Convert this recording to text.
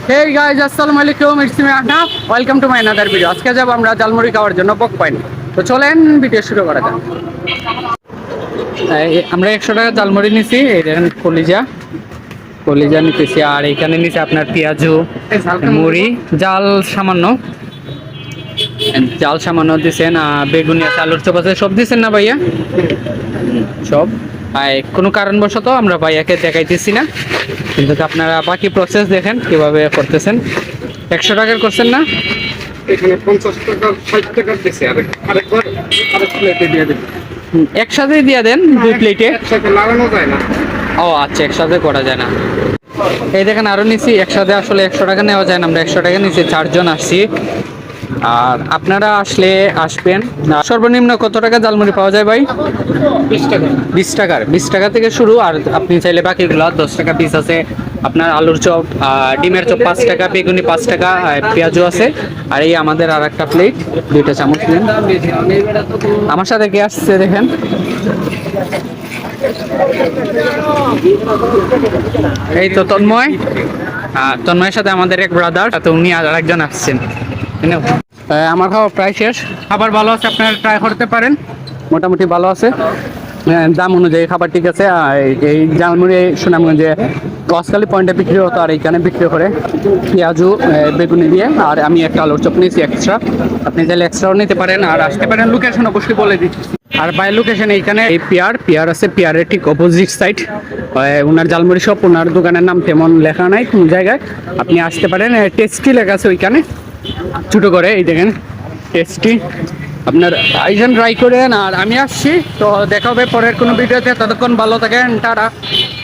Hey guys, আসসালামু আলাইকুম, it's me Ahnaf, welcome to my another video. আজকে যাব আমরা জালমুড়ি খাওয়ার জন্য বক পয়েন্ট। তো চলেন ভিডিও শুরু করা যাক। আমরা 100 টাকা জালমুড়ি নিছি, এই দেখেন কলিজা কলিজা নিতেছি, আর এখানে নিচে আপনার পেঁয়াজু মুড়ি জাল সামান্য দিচ্ছেন, বেগুনি আছে, আলুর চপ আছে, সব দিচ্ছেন না ভাইয়া? সব। কোনো কারণবশত আমরা ভাইয়াকে দেখাইতেছি না, কিন্তু আপনারা বাকি প্রসেস দেখেন কিভাবে করতেছেন। 100 টাকার করছেন না? এখানে 50 টাকা 60 টাকা দিছে, আরেকবার আরেক প্লেটে দিয়ে দেবেন। একসাথে দিয়ে দেন, 2 প্লেটে। একসাথে লাগানো যায় না। ও আচ্ছা, একসাথে করা যায় না। এই দেখেন আরো নিছি, একসাথে আসলে 100 টাকা নেওয়া যায় না। আমরা 100 টাকা নিচে 4 জন আসছি, আর আপনারা আসবেন। সর্বনিম্ন কত টাকা জালমুড়ি পাওয়া যায় ভাই? 20 টাকা। 20 টাকা থেকে শুরু, আর আপনি চাইলে বাকিগুলো 10 টাকা পিস আছে। আপনার আলুর চপ, ডিমের চপ 5 টাকা, বেগুনি 5 টাকা, পেঁয়াজু আছে। আর এই আমাদের আর একটা প্লেট, 2টা চামচ দিন। আমার সাথে কে আসছে দেখেন। এই তো তন্ময়, তন্ময়ের সাথে আমাদের এক ব্রাদার, তো উনি আর একজন আসছেন। আমার খাওয়া প্রায় শেষ। খাবার ভালো আছে, আপনারা ট্রাই করতে পারেন, মোটামুটি ভালো আছে। দাম অনুযায়ী খাবার ঠিক আছে। এই জালমুড়ি সুনামগঞ্জে কসকালি পয়েন্টে বিক্রি হতো, আর এইখানে বিক্রি করে পেঁয়াজু বেগুনি দিয়ে। আর আমি একটা আলুর চপ নিয়েছি এক্সট্রা, আপনি চাইলে এক্সট্রাও নিতে পারেন। আর আসতে পারেন, লোকেশন অবশ্যই বলে দিচ্ছি। আর বাই লোকেশন এইখানে এই পিয়ার আছে, পিয়ারের ঠিক অপোজিট সাইড ওনার জালমুড়ি শপ। ওনার দোকানের নাম তেমন লেখা নাই কোন জায়গায়, আপনি আসতে পারেন। টেস্টি লেখা আছে ওইখানে ছোটো করে, এই দেখেন টেস্টি। আপনার আইজেন ট্রাই করেন। আর আমি আসছি, তো দেখা হবে পরের কোনো ভিডিওতে। ততক্ষণ ভালো থাকেন, টাটা।